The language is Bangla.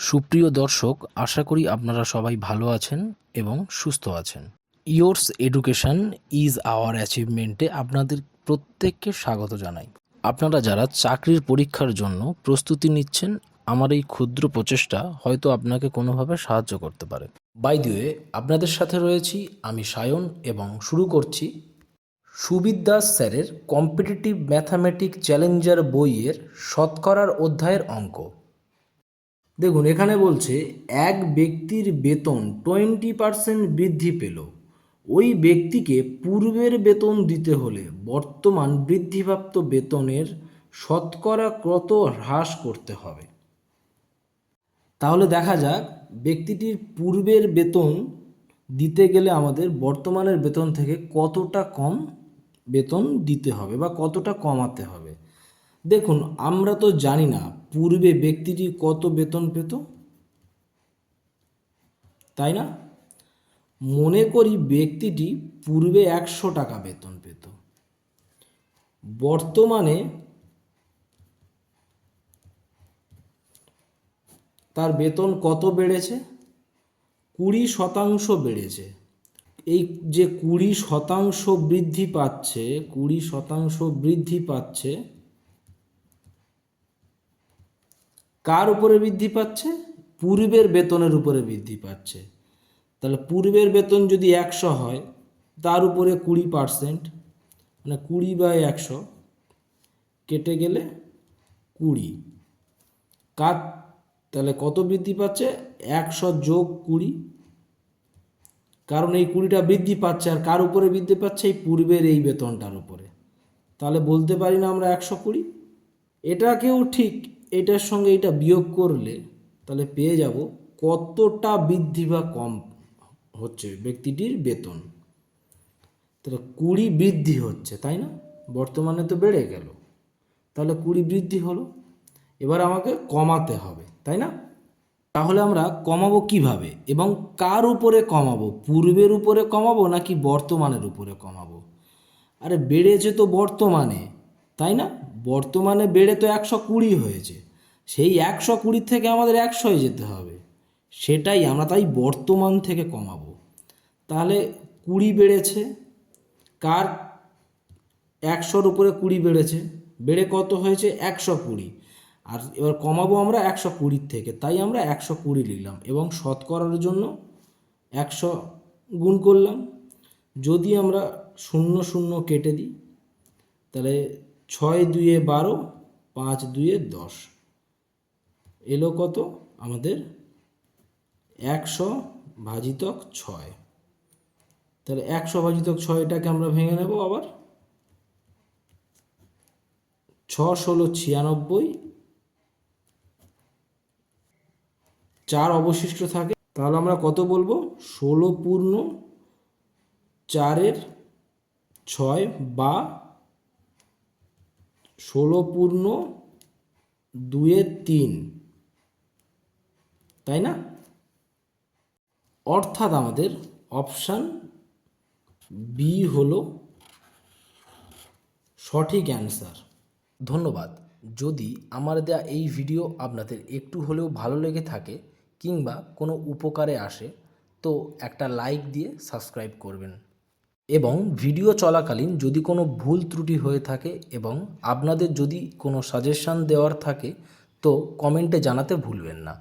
সুপ্রিয় দর্শক, আশা করি আপনারা সবাই ভালো আছেন এবং সুস্থ আছেন। ইয়োর্স এডুকেশন ইজ আওয়ার অ্যাচিভমেন্টে আপনাদের প্রত্যেককে স্বাগত জানাই। আপনারা যারা চাকরির পরীক্ষার জন্য প্রস্তুতি নিচ্ছেন, আমার এই ক্ষুদ্র প্রচেষ্টা হয়তো আপনাকে কোনোভাবে সাহায্য করতে পারে। বাই দ্য ওয়ে, আপনাদের সাথে রয়েছি আমি সায়ন এবং শুরু করছি সুবিদ দাস স্যারের কম্পিটিটিভ ম্যাথামেটিক চ্যালেঞ্জার বইয়ের শতকরার অধ্যায়ের অঙ্ক। দেখুন, এখানে বলছে এক ব্যক্তির বেতন 20% বৃদ্ধি পেল। ওই ব্যক্তিকে পূর্বের বেতন দিতে হলে বর্তমান বৃদ্ধিপ্রাপ্ত বেতনের শতকরা কত হ্রাস করতে হবে। তাহলে দেখা যাক ব্যক্তিটির পূর্বের বেতন দিতে গেলে আমাদের বর্তমানের বেতন থেকে কতটা কম বেতন দিতে হবে বা কতটা কমাতে হবে। দেখুন, আমরা তো জানি না পূর্বে ব্যক্তিটি কত বেতন পেত, তাই না? মনে করি ব্যক্তিটি পূর্বে 100 টাকা বেতন পেত, বর্তমানে তার বেতন কত বেড়েছে? 20% বেড়েছে। এই যে 20% বৃদ্ধি পাচ্ছে, 20% বৃদ্ধি পাচ্ছে, কার উপরে বৃদ্ধি পাচ্ছে? পূর্বের বেতনের উপরে বৃদ্ধি পাচ্ছে। তাহলে পূর্বের বেতন যদি 100 হয়, তার উপরে 20%, মানে 20/100 কেটে গেলে 20, কার তাহলে কত বৃদ্ধি পাচ্ছে? 100 যোগ 20, কারণ এই 20টা বৃদ্ধি পাচ্ছে, আর কার উপরে বৃদ্ধি পাচ্ছে? এই পূর্বের এই বেতনটার উপরে। তাহলে বলতে পারি না আমরা 120? এটাকেও ঠিক এটার সঙ্গে এটা বিয়োগ করলে তাহলে পেয়ে যাব কতটা বৃদ্ধি বা কম হচ্ছে ব্যক্তিটির বেতন। তাহলে 20 বৃদ্ধি হচ্ছে, তাই না? বর্তমানে তো বেড়ে গেল, তাহলে 20 বৃদ্ধি হলো। এবার আমাকে কমাতে হবে, তাই না? তাহলে আমরা কমাবো কিভাবে এবং কার উপরে কমাবো? পূর্বের উপরে কমাবো নাকি বর্তমানের উপরে কমাবো? আরে বেড়েছে তো বর্তমানে, তাই না? বর্তমানে বেড়ে তো 120 হয়েছে, সেই 120 থেকে আমাদের 100 যেতে হবে, সেটাই আমরা তাই বর্তমান থেকে কমাবো। তাহলে 20 বেড়েছে, কার? 100-র উপরে 20 বেড়েছে, বেড়ে কত হয়েছে? 120। আর এবার কমাবো আমরা 120 থেকে, তাই আমরা 120 লিখলাম এবং শতকরার জন্য 100 গুণ করলাম। যদি আমরা 0 0 কেটে দিই, তাহলে 6 2 12, 5 2 10, এলো কত আমাদের? 100/6। তাহলে 100/6 এটাকে আমরা ভেঙে নেব আবার। 6 16 96, 4 অবশিষ্ট থাকে। তাহলে আমরা কত বলবো? 16/4/6 বা 16/2/3, তাই না? অর্থাৎ আমাদের অপশান বি হলো সঠিক অ্যান্সার। ধন্যবাদ। যদি আমার দেয়া এই ভিডিও আপনাদের একটু হলেও ভালো লেগে থাকে কিংবা কোনো উপকারে আসে, তো একটা লাইক দিয়ে সাবস্ক্রাইব করবেন। এবং ভিডিও চলাকালীন যদি কোনো ভুল ত্রুটি হয়ে থাকে এবং আপনাদের যদি কোনো সাজেশান দেওয়ার থাকে, তো কমেন্টে জানাতে ভুলবেন না।